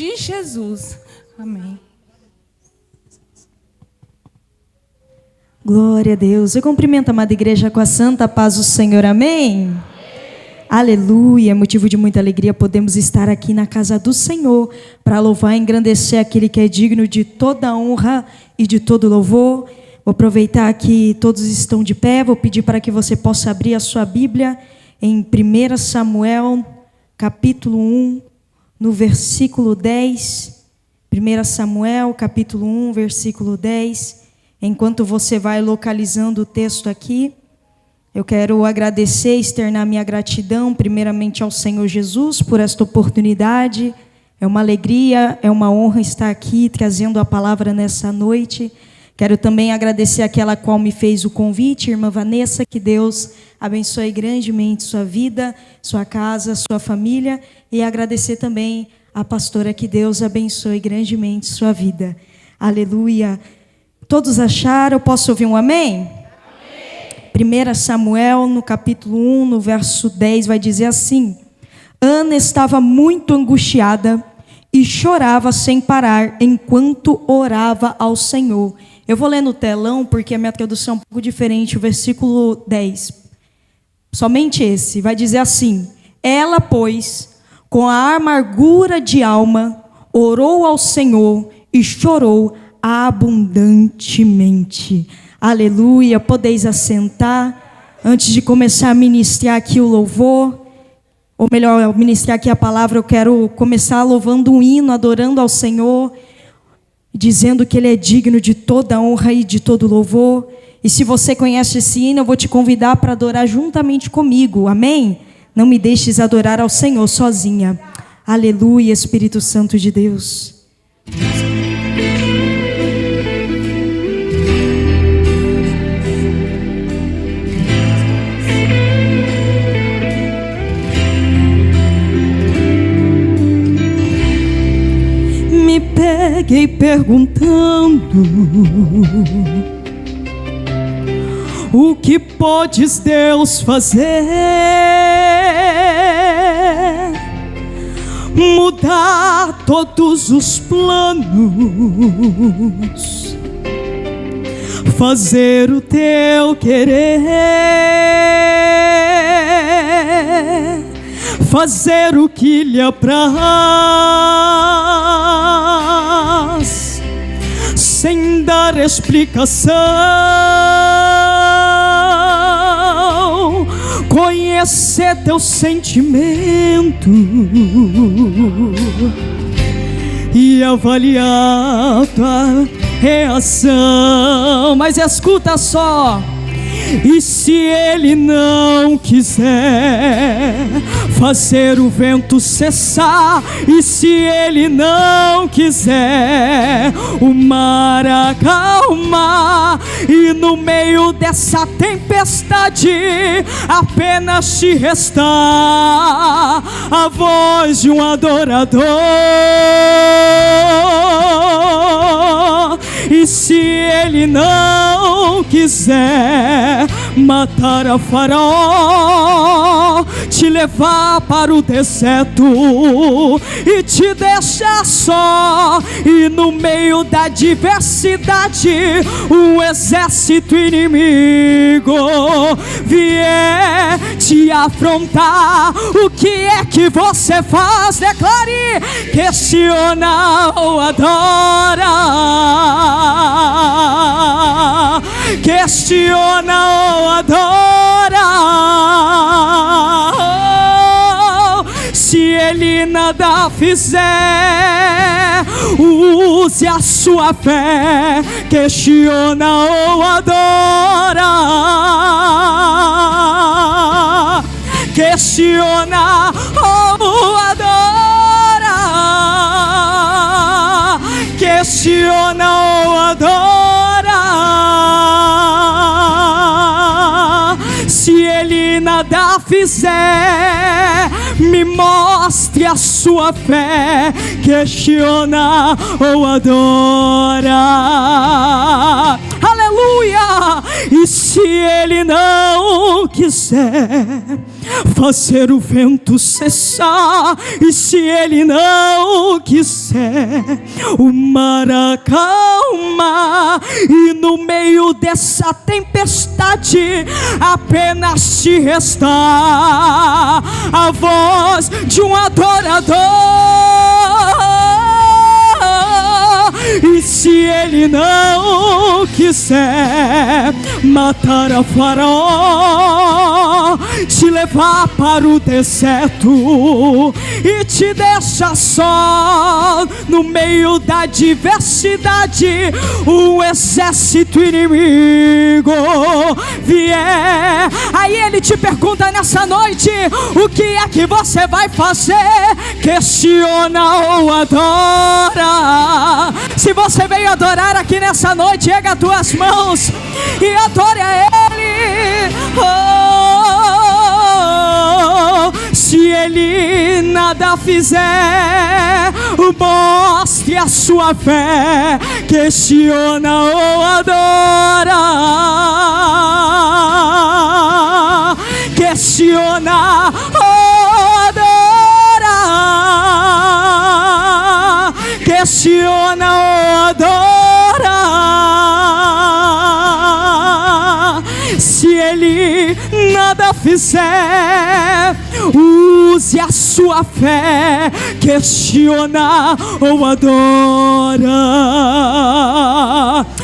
de Jesus. Amém. Glória a Deus. Eu cumprimento a amada igreja com a santa paz do Senhor. Amém? Amém. Aleluia. É motivo de muita alegria podemos estar aqui na casa do Senhor para louvar e engrandecer aquele que é digno de toda honra e de todo louvor. Vou aproveitar que todos estão de pé. Vou pedir para que você possa abrir a sua Bíblia em 1 Samuel, capítulo 1, no versículo 10. 1 Samuel, capítulo 1, versículo 10. Enquanto você vai localizando o texto aqui, eu quero agradecer, externar minha gratidão, primeiramente ao Senhor Jesus, por esta oportunidade. É uma alegria, é uma honra estar aqui, trazendo a palavra nessa noite. Quero também agradecer àquela qual me fez o convite, irmã Vanessa, que Deus abençoe grandemente sua vida, sua casa, sua família. E agradecer também à pastora, que Deus abençoe grandemente sua vida. Aleluia. Todos acharam? Eu posso ouvir um amém? Amém. 1 Samuel, no capítulo 1, no verso 10, vai dizer assim: Ana estava muito angustiada e chorava sem parar enquanto orava ao Senhor. Eu vou ler no telão porque a minha tradução é um pouco diferente, o versículo 10. Somente esse, vai dizer assim: Ela, pois, com a amargura de alma, orou ao Senhor e chorou abundantemente. Aleluia. Podeis assentar. Antes de começar a ministrar aqui o louvor, ou melhor, ministrar aqui a palavra, eu quero começar louvando um hino, adorando ao Senhor, dizendo que Ele é digno de toda honra e de todo louvor. E se você conhece esse hino, eu vou te convidar para adorar juntamente comigo. Amém? Não me deixes adorar ao Senhor sozinha. Aleluia, Espírito Santo de Deus. Peguei perguntando: o que podes, Deus, fazer? Mudar todos os planos, fazer o teu querer, fazer o que lhe apraz, sem dar explicação, conhecer teu sentimento e avaliar tua reação. Mas escuta só: e se Ele não quiser fazer o vento cessar, e se Ele não quiser o mar acalmar, e no meio dessa tempestade apenas te restar a voz de um adorador, e se Ele não quiser matar a Faraó, te levar para o deserto e te deixar só, e no meio da diversidade um exército inimigo vier te afrontar, o que é que você faz? Declare: questiona ou adora, questiona ou adora. Se Ele nada fizer, use a sua fé, questiona ou adora, questiona ou adora, questiona ou adora. Se Ele nada fizer, me mostre a sua fé, questiona ou adora. Aleluia! E se Ele não quiser fazer o vento cessar, e se Ele não quiser, o mar acalma, e no meio dessa tempestade apenas te restar a voz de um adorador. E se Ele não quiser matar a Faraó, te levar para o deserto e te deixar só no meio da diversidade, um exército inimigo vier, aí Ele te pergunta nessa noite: o que é que você vai fazer? Questiona ou adora? Se você veio adorar aqui nessa noite, erga as tuas mãos e adore a Ele. Se Ele nada fizer, mostre a sua fé. Questiona ou adora? Questiona ou adora? Questiona ou adora? Se Ele nada fizer, use a sua fé. Questiona ou adora?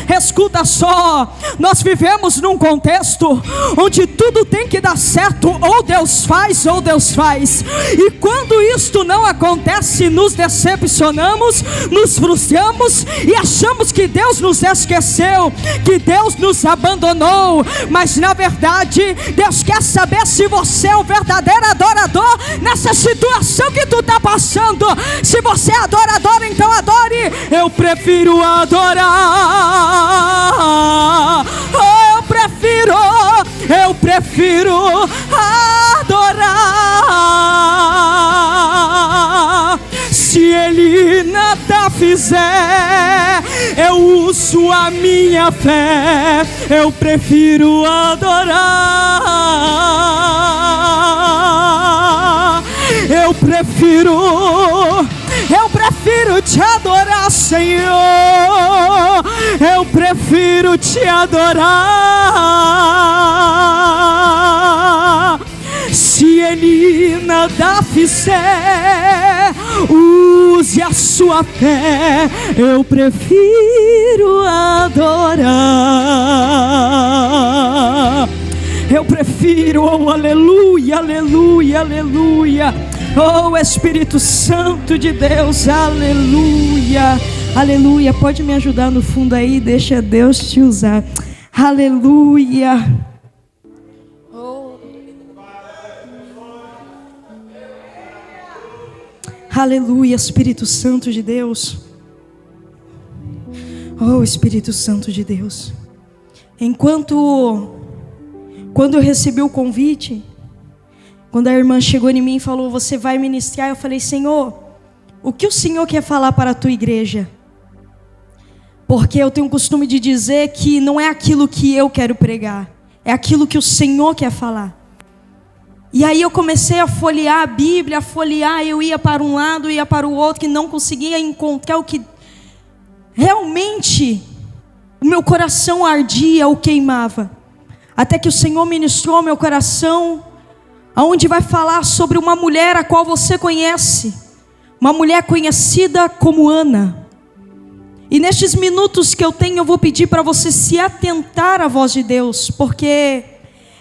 Escuta só, nós vivemos num contexto onde tudo tem que dar certo, ou Deus faz ou Deus faz, e quando isto não acontece, nos decepcionamos, nos frustramos e achamos que Deus nos esqueceu, que Deus nos abandonou. Mas na verdade, Deus quer saber se você é o verdadeiro adorador nessa situação que tu está passando. Se você é adorador, então adore. Eu prefiro adorar. Eu prefiro adorar. Se Ele nada fizer, eu uso a minha fé. Eu prefiro adorar. Eu prefiro te adorar, Senhor. Eu prefiro te adorar. Se Ele nada fizer, use a sua fé. Eu prefiro adorar. Eu prefiro, oh aleluia, aleluia, aleluia. Oh Espírito Santo de Deus, aleluia, aleluia. Pode me ajudar no fundo aí, deixa Deus te usar. Aleluia. Aleluia, Espírito Santo de Deus. Oh Espírito Santo de Deus. Quando eu recebi o convite, quando a irmã chegou em mim e falou: você vai ministrar? Eu falei: Senhor, o que o Senhor quer falar para a tua igreja? Porque eu tenho o costume de dizer que não é aquilo que eu quero pregar, é aquilo que o Senhor quer falar. E aí eu comecei a folhear a Bíblia, eu ia para um lado, ia para o outro, que não conseguia encontrar o que realmente o meu coração ardia ou queimava. Até que o Senhor ministrou ao meu coração, aonde vai falar sobre uma mulher a qual você conhece, uma mulher conhecida como Ana. E nestes minutos que eu tenho, eu vou pedir para você se atentar à voz de Deus, porque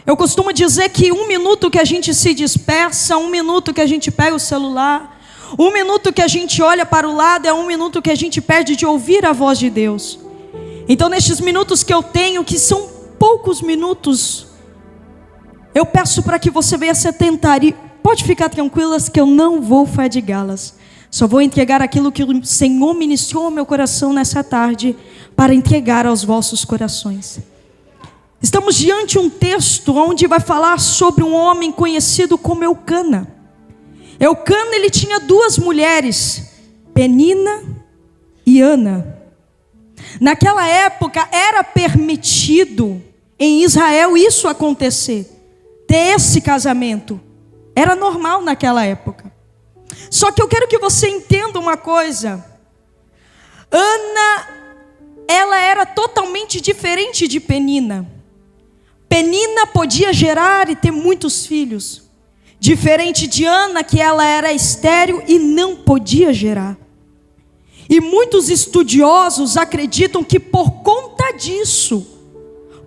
eu costumo dizer que 1 minuto que a gente se dispersa, 1 minuto que a gente pega o celular, 1 minuto que a gente olha para o lado, é 1 minuto que a gente perde de ouvir a voz de Deus. Então nestes minutos que eu tenho, que são poucos minutos, eu peço para que você venha se atentar, e pode ficar tranquilas que eu não vou fadigá-las. Só vou entregar aquilo que o Senhor ministrou ao meu coração nessa tarde, para entregar aos vossos corações. Estamos diante de um texto onde vai falar sobre um homem conhecido como Eucana. Eucana, ele tinha 2 mulheres, Penina e Ana. Naquela época era permitido em Israel isso acontecer, ter esse casamento. Era normal naquela época. Só que eu quero que você entenda uma coisa. Ana, ela era totalmente diferente de Penina. Penina podia gerar e ter muitos filhos. Diferente de Ana, que ela era estéril e não podia gerar. E muitos estudiosos acreditam que por conta disso,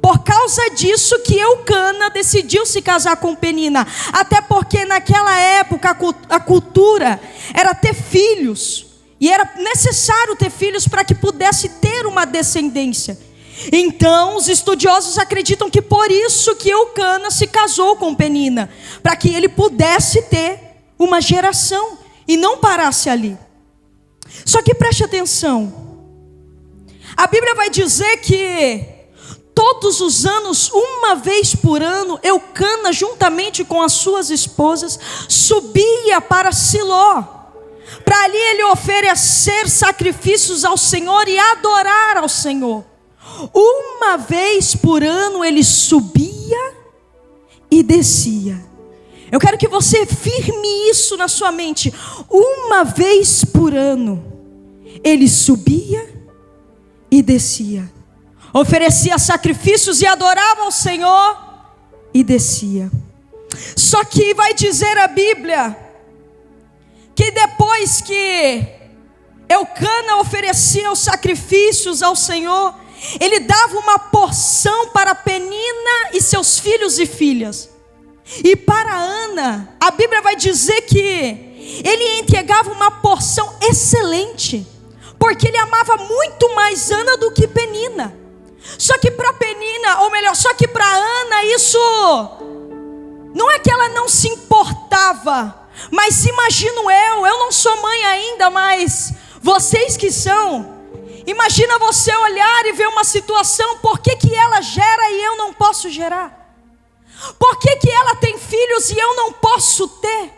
por causa disso que Eucana decidiu se casar com Penina. Até porque naquela época a cultura era ter filhos. E era necessário ter filhos para que pudesse ter uma descendência. Então os estudiosos acreditam que por isso que Eucana se casou com Penina. Para que ele pudesse ter uma geração e não parasse ali. Só que preste atenção. A Bíblia vai dizer que todos os anos, uma vez por ano, Eucana, juntamente com as suas esposas, subia para Siló, para ali ele oferecer sacrifícios ao Senhor e adorar ao Senhor. Uma vez por ano ele subia e descia. Eu quero que você firme isso na sua mente. Uma vez por ano ele subia e descia. Oferecia sacrifícios e adorava ao Senhor e descia. Só que vai dizer a Bíblia que depois que Eucana oferecia os sacrifícios ao Senhor, ele dava uma porção para Penina e seus filhos e filhas. E para Ana, a Bíblia vai dizer que ele entregava uma porção excelente, porque ele amava muito mais Ana do que Penina. Só que para Penina, ou melhor, só que para Ana isso não é que ela não se importava, mas imagino eu não sou mãe ainda, mas vocês que são, imagina você olhar e ver uma situação, por que que ela gera e eu não posso gerar? Por que que ela tem filhos e eu não posso ter?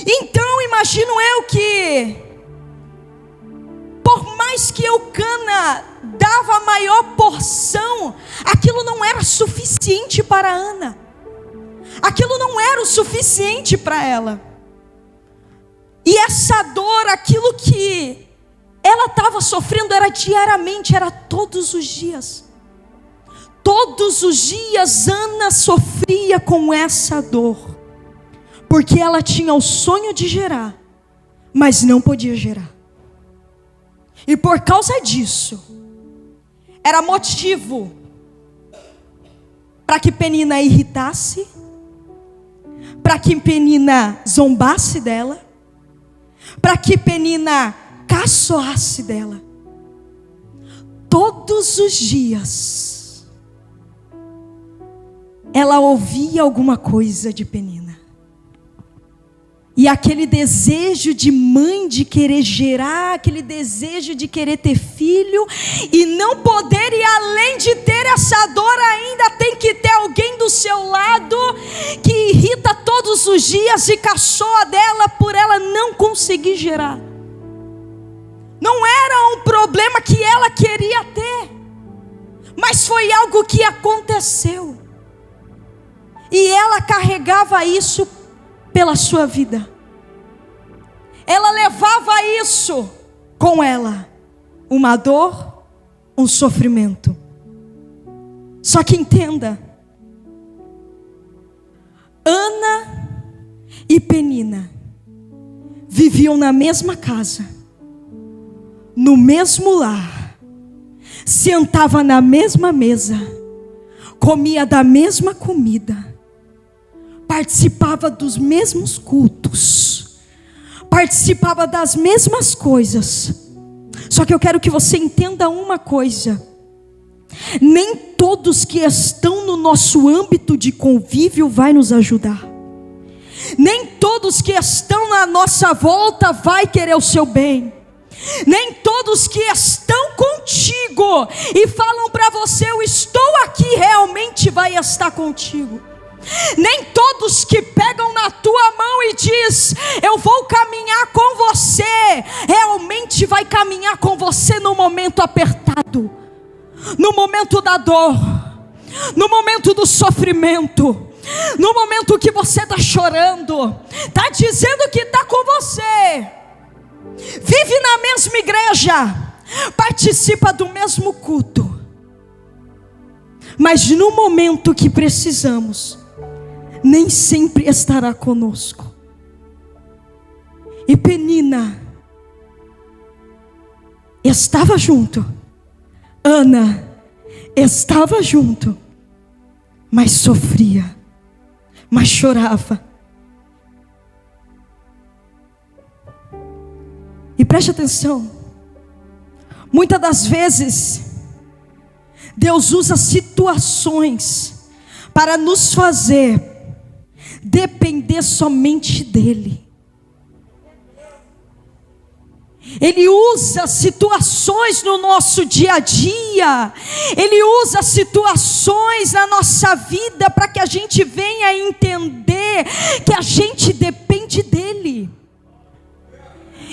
Então imagino eu que, por mais que Eucana dava a maior porção, aquilo não era suficiente para Ana. Aquilo não era o suficiente para ela. E essa dor, aquilo que ela estava sofrendo era diariamente, era todos os dias. Todos os dias Ana sofria com essa dor, porque ela tinha o sonho de gerar, mas não podia gerar. E por causa disso, era motivo para que Penina irritasse, para que Penina zombasse dela, para que Penina caçoasse dela. Todos os dias ela ouvia alguma coisa de Penina. E aquele desejo de mãe de querer gerar, aquele desejo de querer ter filho e não poder, e além de ter essa dor ainda tem que ter alguém do seu lado que irrita todos os dias e caçoa dela por ela não conseguir gerar. Não era um problema que ela queria ter, mas foi algo que aconteceu. E ela carregava isso pela sua vida. Ela levava isso com ela. Uma dor, um sofrimento. Só que entenda. Ana e Penina viviam na mesma casa, no mesmo lar, sentava na mesma mesa, comia da mesma comida, participava dos mesmos cultos, participava das mesmas coisas. Só que eu quero que você entenda uma coisa: nem todos que estão no nosso âmbito de convívio vai nos ajudar. Nem todos que estão na nossa volta vai querer o seu bem. Nem todos que estão contigo e falam para você, eu estou aqui, realmente vai estar contigo. Nem todos que pegam na tua mão e diz, eu vou caminhar com você, realmente vai caminhar com você no momento apertado, no momento da dor, no momento do sofrimento, no momento que você está chorando, está dizendo que está com você, vive na mesma igreja, participa do mesmo culto, mas no momento que precisamos, nem sempre estará conosco. E Penina estava junto, Ana estava junto, mas sofria, mas chorava. E preste atenção, muitas das vezes Deus usa situações para nos fazer depender somente dEle. Ele usa situações no nosso dia a dia, Ele usa situações na nossa vida para que a gente venha entender que a gente depende dEle.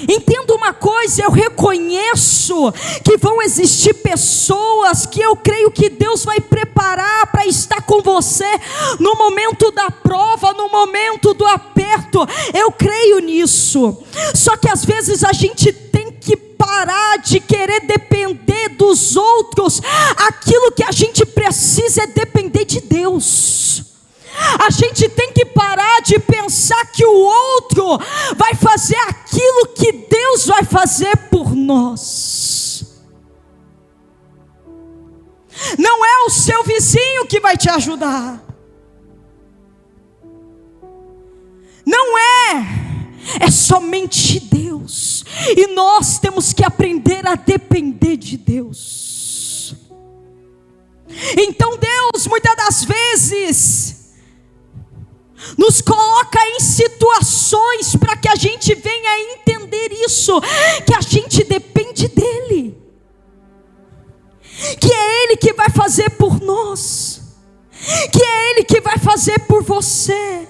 Entenda uma coisa, eu reconheço que vão existir pessoas que eu creio que Deus vai preparar para estar com você no momento da prova, no momento do aperto, eu creio nisso. Só que às vezes a gente tem que parar de querer depender dos outros. Aquilo que a gente precisa é depender de Deus. A gente tem que parar de pensar que o outro vai fazer aquilo que Deus vai fazer por nós. Não é o seu vizinho que vai te ajudar. Não é somente Deus. E nós temos que aprender a depender de Deus. Então Deus, muitas das vezes, nos coloca em situações para que a gente venha entender isso, que a gente depende dEle, que é Ele que vai fazer por nós, que é Ele que vai fazer por você.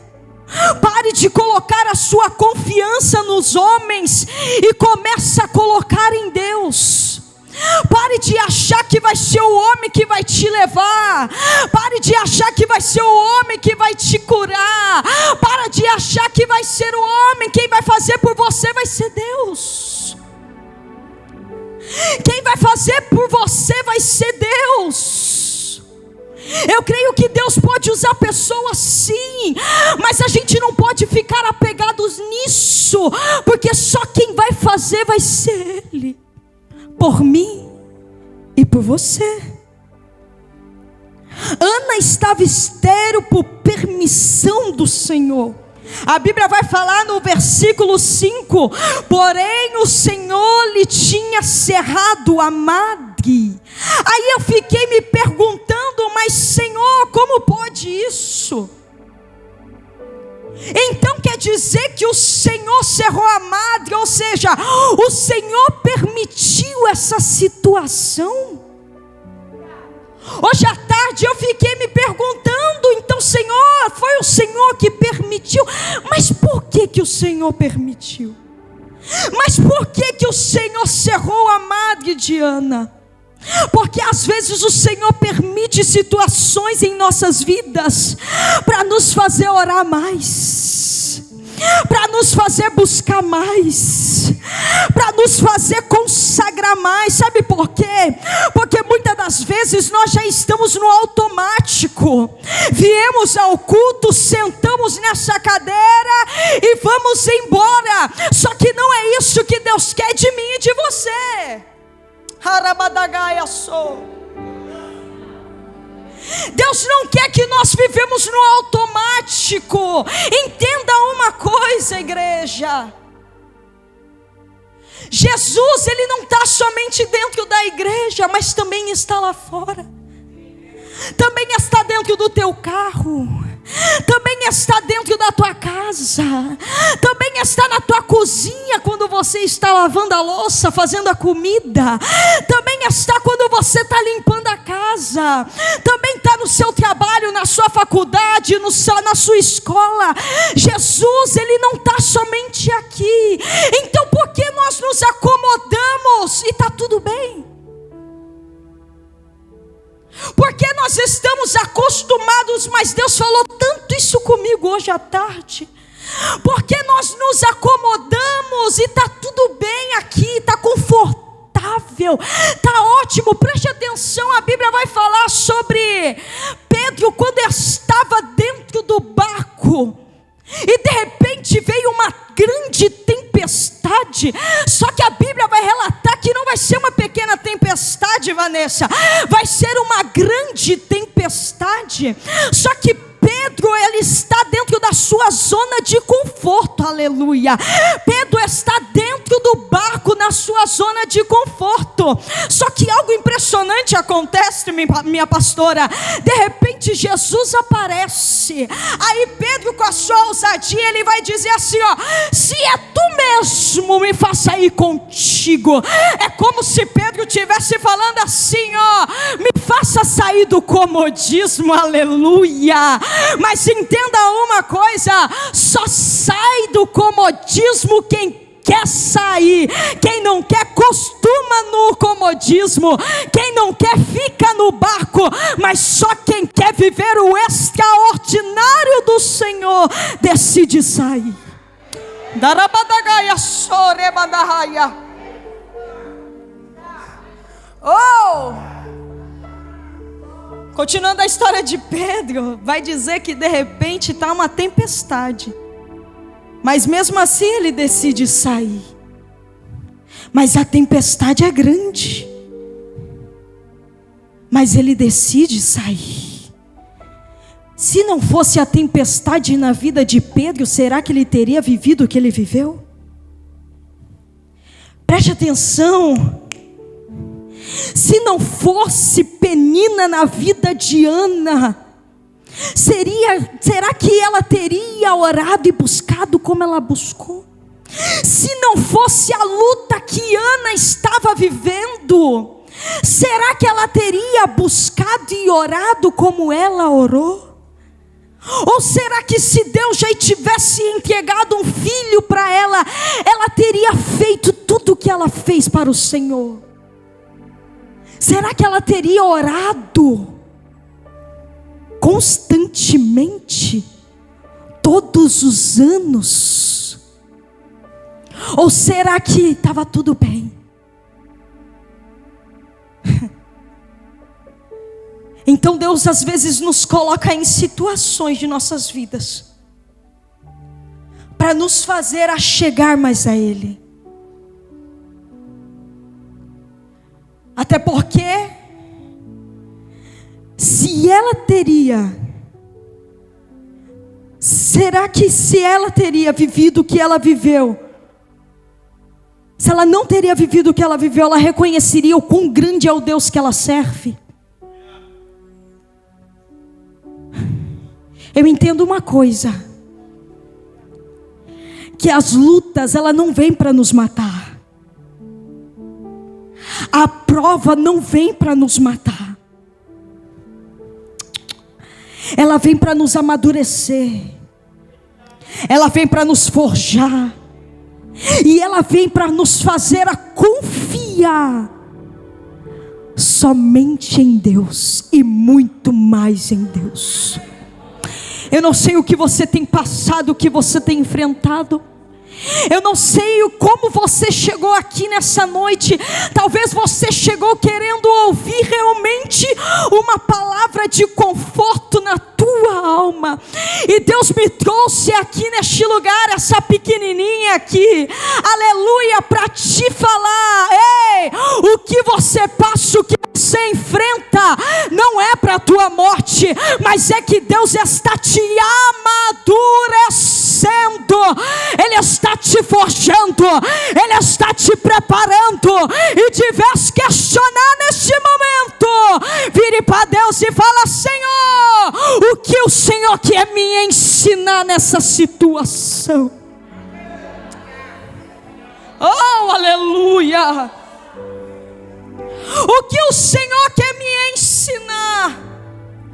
Pare de colocar a sua confiança nos homens e comece a colocar em Deus. Pare de achar que vai ser o homem que vai te levar. Pare de achar que vai ser o homem que vai te curar. Para de achar que vai ser o homem. Quem vai fazer por você vai ser Deus. Quem vai fazer por você vai ser Deus. Eu creio que Deus pode usar pessoas sim, mas a gente não pode ficar apegados nisso, porque só quem vai fazer vai ser Ele, por mim e por você. Ana estava estéril por permissão do Senhor. A Bíblia vai falar no versículo 5: porém o Senhor lhe tinha cerrado a madre. Aí eu fiquei me perguntando, mas Senhor, como pode isso? Então quer dizer que o Senhor cerrou a madre, ou seja, o Senhor permitiu essa situação? Hoje à tarde eu fiquei me perguntando, então Senhor, foi o Senhor que permitiu, mas por que o Senhor permitiu? Mas por que o Senhor cerrou a madre de Ana? Porque às vezes o Senhor permite situações em nossas vidas para nos fazer orar mais, para nos fazer buscar mais, para nos fazer consagrar mais. Sabe por quê? Porque muitas das vezes nós já estamos no automático. Viemos ao culto, sentamos nessa cadeira e vamos embora. Só que não é isso que Deus quer de mim e de você. Deus não quer que nós vivemos no automático. Entenda uma coisa, igreja. Jesus, Ele não está somente dentro da igreja, mas também está lá fora. Também está dentro do teu carro. Também está dentro da tua casa. Também está na tua cozinha quando você está lavando a louça, fazendo a comida. Também está quando você está limpando a casa. Também está no seu trabalho, na sua faculdade, na sua escola. Jesus, Ele não está somente aqui. Então por que nós nos acomodamos e está tudo bem? Porque nós estamos estamos acostumados, mas Deus falou tanto isso comigo hoje à tarde. Porque nós nos acomodamos e está tudo bem aqui, está confortável, está ótimo. Preste atenção, a Bíblia vai falar sobre Pedro quando estava dentro do barco. E de repente veio uma grande tempestade. Só que a Bíblia vai relatar que não vai ser uma pequena tempestade, Vanessa, vai ser uma grande tempestade. Só que Pedro, ele está dentro da sua zona de conforto, aleluia. Pedro está dentro do barco, na sua zona de conforto. Só que algo impressionante acontece, minha pastora. De repente Jesus aparece. Aí Pedro, com a sua ousadia, ele vai dizer assim, ó: se é tu mesmo, me faça ir contigo. É como se Pedro estivesse falando assim, ó: me faça sair do comodismo, aleluia. Mas entenda uma coisa: só sai do comodismo quem quer sair. Quem não quer costuma no comodismo. Quem não quer fica no barco. Mas só quem quer viver o extraordinário do Senhor decide sair. Oh! Continuando a história de Pedro, vai dizer que de repente está uma tempestade, mas mesmo assim ele decide sair. Mas a tempestade é grande, mas ele decide sair. Se não fosse a tempestade na vida de Pedro, será que ele teria vivido o que ele viveu? Preste atenção. Se não fosse Penina na vida de Ana, será que ela teria orado e buscado como ela buscou? Se não fosse a luta que Ana estava vivendo, será que ela teria buscado e orado como ela orou? Ou será que se Deus já tivesse entregado um filho para ela, ela teria feito tudo o que ela fez para o Senhor? Será que ela teria orado constantemente, todos os anos? Ou será que estava tudo bem? Então Deus às vezes nos coloca em situações de nossas vidas para nos fazer achegar mais a Ele. Até porque, será que se ela teria vivido o que ela viveu, se ela não teria vivido o que ela viveu, ela reconheceria o quão grande é o Deus que ela serve? Eu entendo uma coisa, que as lutas, ela não vem para nos matar. A prova não vem para nos matar. Ela vem para nos amadurecer. Ela vem para nos forjar. E ela vem para nos fazer a confiar somente em Deus e muito mais em Deus. Eu não sei o que você tem passado, o que você tem enfrentado. Eu não sei como você chegou aqui nessa noite. Talvez você chegou querendo ouvir realmente uma palavra de conforto na tua alma. E Deus me trouxe aqui neste lugar, essa pequenininha aqui, aleluia, para te falar: ei, o que você passa, o que você enfrenta, não é para a tua morte, mas é que Deus está te amadurecendo. Ele está te forjando, Ele está te preparando. E tivesse questionar neste momento, vire para Deus e fala: Senhor, o que o Senhor quer me ensinar nessa situação? Oh, aleluia! O que o Senhor quer me ensinar?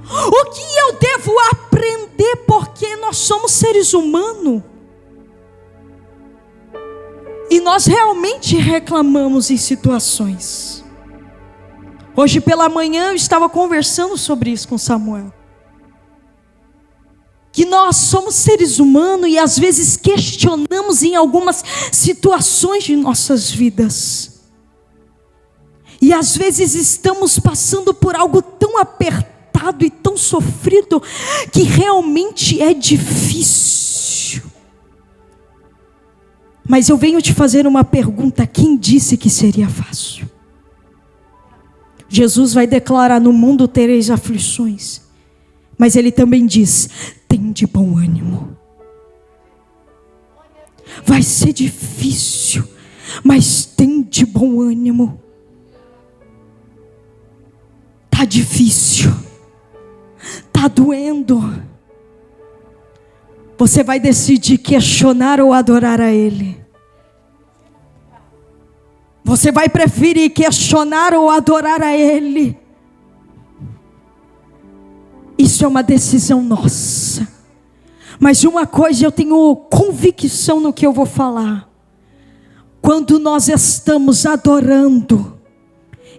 O que eu devo aprender? Porque nós somos seres humanos e nós realmente reclamamos em situações. Hoje pela manhã eu estava conversando sobre isso com Samuel. Que nós somos seres humanos e às vezes questionamos em algumas situações de nossas vidas. E às vezes estamos passando por algo tão apertado e tão sofrido que realmente é difícil. Mas eu venho te fazer uma pergunta: quem disse que seria fácil? Jesus vai declarar: no mundo tereis aflições. Mas Ele também diz: tem de bom ânimo. Vai ser difícil, mas tem de bom ânimo. Está difícil, está doendo. Você vai decidir questionar ou adorar a Ele. Você vai preferir questionar ou adorar a Ele. Isso é uma decisão nossa. Mas uma coisa eu tenho convicção no que eu vou falar. Quando nós estamos adorando,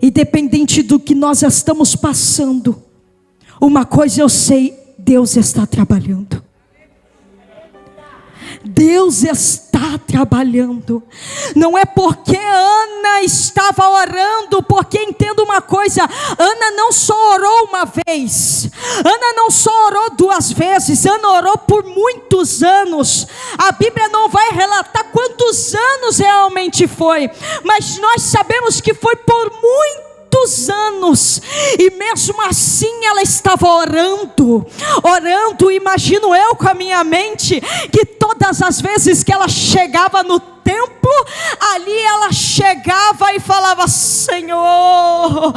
independente do que nós estamos passando, uma coisa eu sei: Deus está trabalhando. Deus está trabalhando. Não é porque Ana estava orando, porque entenda uma coisa: Ana não só orou uma vez, Ana não só orou 2 vezes, Ana orou por muitos anos. A Bíblia não vai relatar quantos anos realmente foi, mas nós sabemos que foi por muitos anos, e mesmo assim ela estava orando, imagino eu com a minha mente, que todas as vezes que ela chegava no templo, ali ela chegava e falava: Senhor.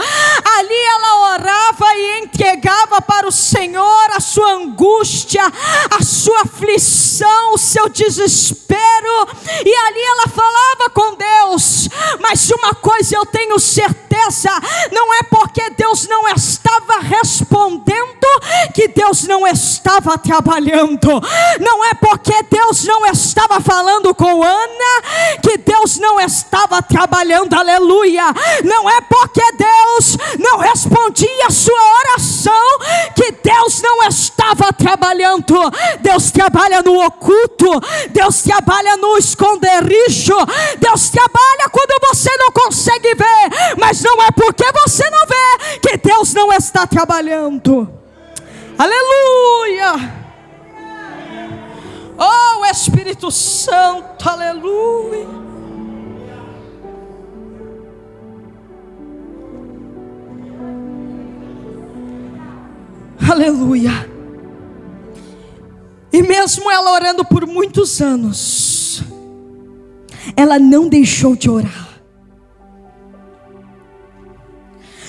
Ali ela orava e entregava para o Senhor a sua angústia, a sua aflição, o seu desespero, e ali ela falava com Deus. Mas uma coisa eu tenho certeza: não é porque Deus não estava respondendo que Deus não estava trabalhando. Não é porque Deus não estava falando com Ana que Deus não estava trabalhando. Aleluia. Não é porque Deus não respondia a sua oração que Deus não estava trabalhando. Deus trabalha no oculto, Deus trabalha no esconderijo, Deus trabalha quando você não consegue ver. Mas não é porque você não vê que Deus não está trabalhando. Aleluia. Oh, Espírito Santo, aleluia. Aleluia. E mesmo ela orando por muitos anos, ela não deixou de orar.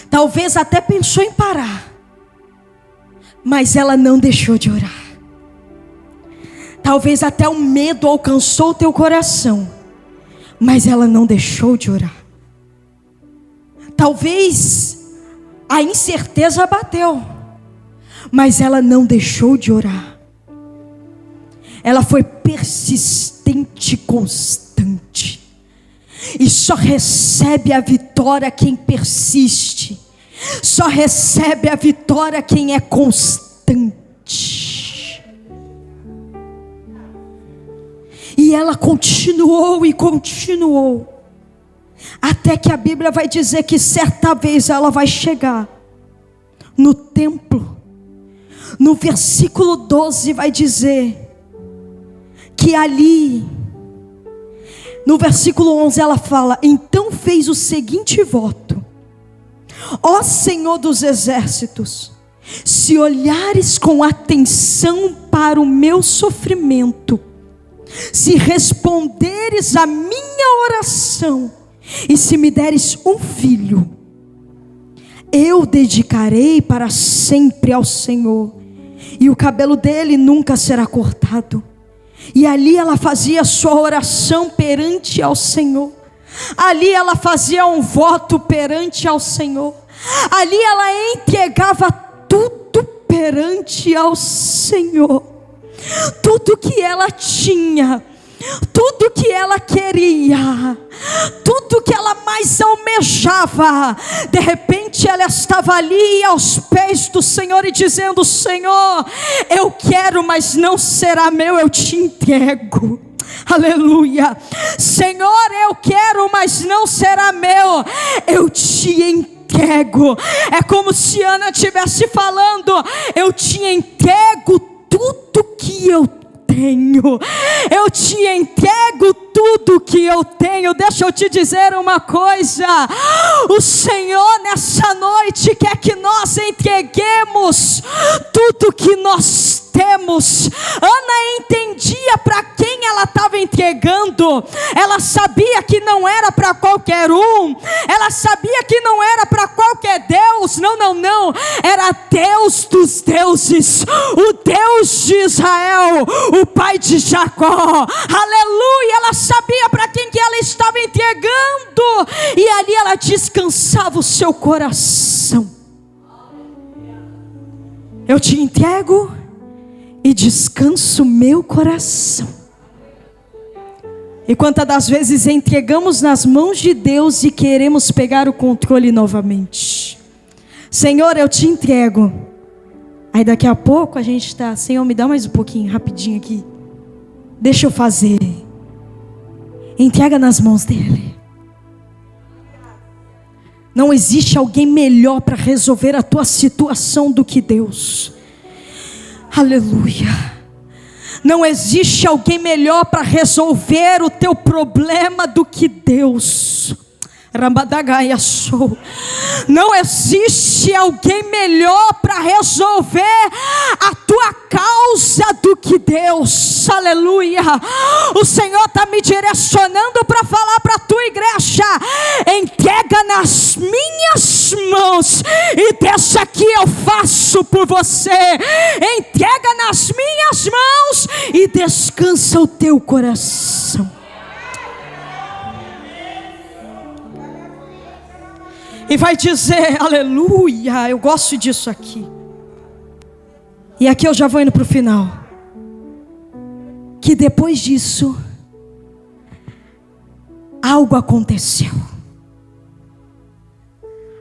Talvez até pensou em parar, mas ela não deixou de orar. Talvez até o medo alcançou o teu coração, mas ela não deixou de orar. Talvez a incerteza bateu, mas ela não deixou de orar. Ela foi persistente e constante. E só recebe a vitória quem persiste. Só recebe a vitória quem é constante. E ela continuou e continuou, até que a Bíblia vai dizer que certa vez ela vai chegar no templo. No versículo 12 vai dizer que ali, no versículo 11 ela fala: então fez o seguinte voto: ó Senhor dos exércitos, se olhares com atenção para o meu sofrimento, se responderes a minha oração, e se me deres um filho, eu dedicarei para sempre ao Senhor, e o cabelo dele nunca será cortado. E ali ela fazia sua oração perante ao Senhor. Ali ela fazia um voto perante ao Senhor. Ali ela entregava tudo perante ao Senhor. Tudo que ela tinha, tudo que ela queria, tudo que ela mais almejava, de repente ela estava ali aos pés do Senhor e dizendo: Senhor, eu quero, mas não será meu, eu te entrego. Aleluia. Senhor, eu quero, mas não será meu, eu te entrego. É como se Ana estivesse falando: eu te entrego tudo que eu tenho, eu te entrego tudo que eu tenho. Deixa eu te dizer uma coisa: o Senhor nessa noite quer que nós entreguemos tudo que nós temos. Ana entendia para quem ela estava entregando. Ela sabia que não era para qualquer um, ela sabia que não era para qualquer Deus. Não, era Deus dos deuses, o Deus de Israel, o pai de Jacó. Aleluia. Ela sabia para quem que ela estava entregando, e ali ela descansava o seu coração. Eu te entrego e descanso meu coração. E quantas das vezes entregamos nas mãos de Deus e queremos pegar o controle novamente? Senhor, eu te entrego. Aí daqui a pouco a gente está: Senhor, me dá mais um pouquinho, rapidinho aqui, deixa eu fazer. Entrega nas mãos dele. Não existe alguém melhor para resolver a tua situação do que Deus. Aleluia. Não existe alguém melhor para resolver o teu problema do que Deus. Não existe alguém melhor para resolver a tua causa do que Deus. Aleluia. O Senhor está me direcionando para falar para a tua igreja: entrega nas minhas mãos e deixa que eu faço por você. Entrega nas minhas mãos e descansa o teu coração. E vai dizer: aleluia, eu gosto disso aqui. E aqui eu já vou indo para o final. Que depois disso, algo aconteceu.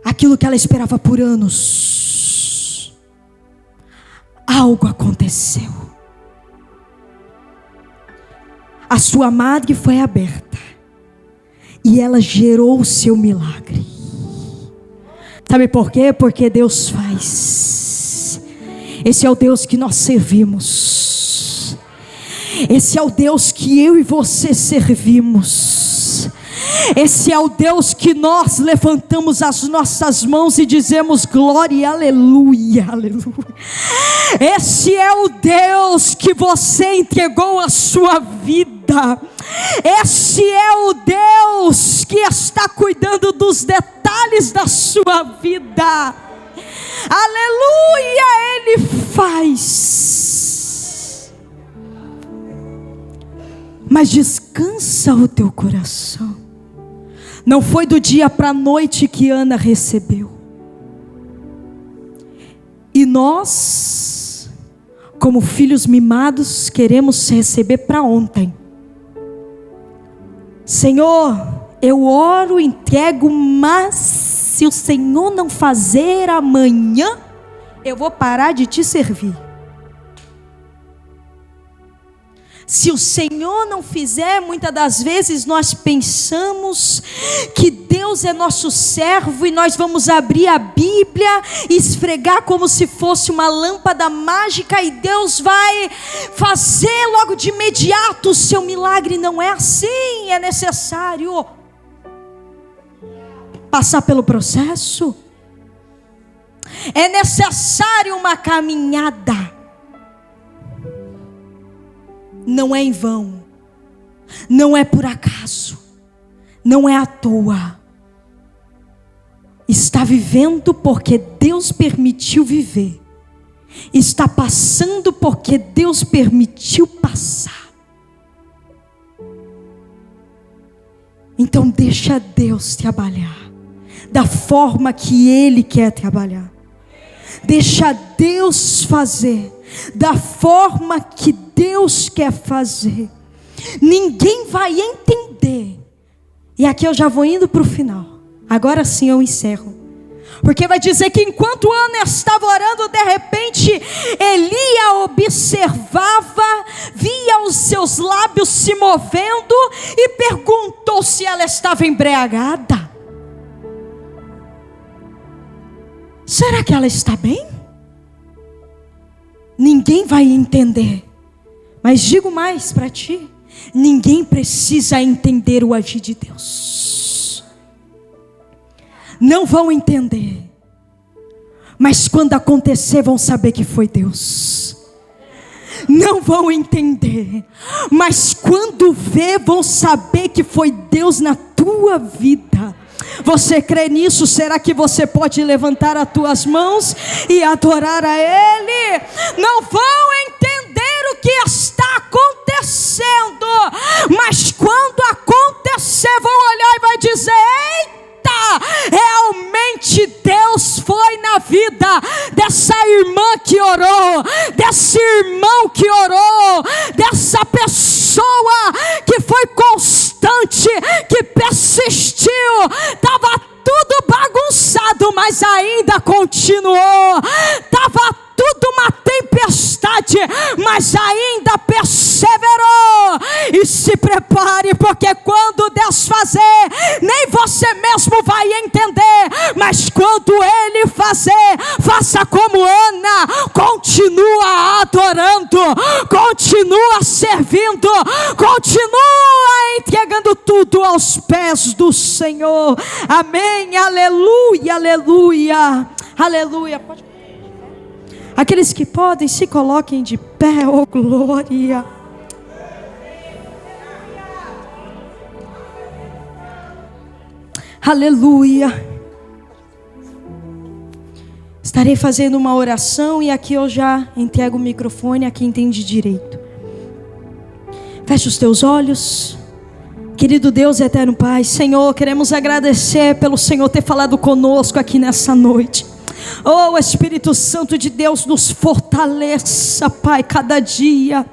Aquilo que ela esperava por anos, algo aconteceu. A sua madre foi aberta e ela gerou o seu milagre. Sabe por quê? Porque Deus faz. Esse é o Deus que nós servimos. Esse é o Deus que eu e você servimos. Esse é o Deus que nós levantamos as nossas mãos e dizemos: glória, aleluia, aleluia. Esse é o Deus que você entregou a sua vida. Esse é o Deus que está cuidando dos detalhes da sua vida. Aleluia, Ele faz. Mas descansa o teu coração. Não foi do dia para a noite que Ana recebeu. E nós, como filhos mimados, queremos receber para ontem. Senhor, eu oro, entrego, mas se o Senhor não fazer amanhã, eu vou parar de te servir. Se o Senhor não fizer, muitas das vezes nós pensamos que Deus é nosso servo e nós vamos abrir a Bíblia e esfregar como se fosse uma lâmpada mágica e Deus vai fazer logo de imediato o seu milagre. Não é assim. É necessário passar pelo processo. É necessário uma caminhada. Não é em vão, não é por acaso, não é à toa. Está vivendo porque Deus permitiu viver. Está passando porque Deus permitiu passar. Então deixa Deus trabalhar da forma que Ele quer trabalhar. Deixa Deus fazer da forma que Deus quer fazer. Ninguém vai entender. E aqui eu já vou indo para o final. Agora sim eu encerro. Porque vai dizer que enquanto Ana estava orando, de repente Eli a observava, via os seus lábios se movendo e perguntou se ela estava embriagada. Será que ela está bem? Ninguém vai entender. Mas digo mais para ti: ninguém precisa entender o agir de Deus. Não vão entender. Mas quando acontecer, vão saber que foi Deus. Não vão entender. Mas quando ver, vão saber que foi Deus na tua vida. Você crê nisso? Será que você pode levantar as tuas mãos e adorar a Ele? Não vão entender o que está acontecendo, mas quando acontecer, vão olhar e vai dizer: eita, realmente Deus foi na vida dessa irmã que orou, desse irmão que orou, dessa pessoa que foi constante, que persistiu. Estava tudo bagunçado, mas ainda continuou. Estava tudo uma tempestade, mas ainda perseverou. E se prepare, porque quando Deus fazer, nem você mesmo vai entender, mas quando Ele fazer, faça como Ana: continua adorando, continua servindo, continua entregando tudo aos pés do Senhor. Amém, aleluia, aleluia, aleluia. Pode... Aqueles que podem, se coloquem de pé, oh glória. Aleluia. Estarei fazendo uma oração e aqui eu já entrego o microfone a quem entende direito. Feche os teus olhos. Querido Deus, eterno Pai, Senhor, queremos agradecer pelo Senhor ter falado conosco aqui nessa noite. Oh, Espírito Santo de Deus, nos fortaleça, Pai, cada dia.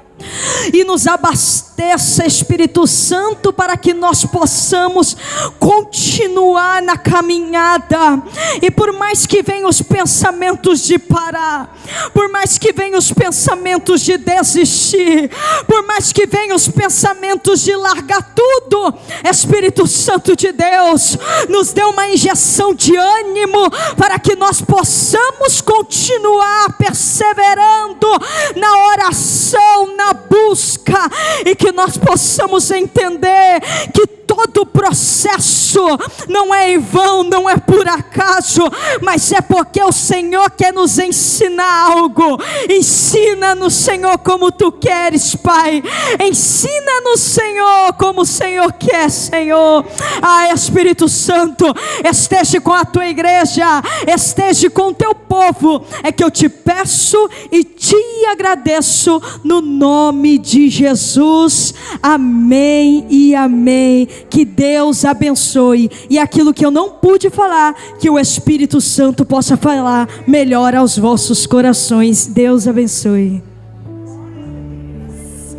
E nos abasteça, Espírito Santo, para que nós possamos continuar na caminhada. E por mais que venham os pensamentos de parar, por mais que venham os pensamentos de desistir, por mais que venham os pensamentos de largar tudo, Espírito Santo de Deus, nos dê uma injeção de ânimo, para que nós possamos continuar perseverando na oração, na busca, e que nós possamos entender que todo o processo não é em vão, não é por acaso, mas é porque o Senhor quer nos ensinar algo. Ensina-nos, Senhor, como Tu queres, Pai. Ensina-nos, Senhor, como o Senhor quer, Senhor. Ah, Espírito Santo, esteja com a Tua igreja, esteja com o Teu povo. É que eu te peço e te agradeço no nome de Jesus. Amém e amém. Que Deus abençoe. E aquilo que eu não pude falar, que o Espírito Santo possa falar melhor aos vossos corações. Deus abençoe.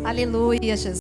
Aleluia, Jesus.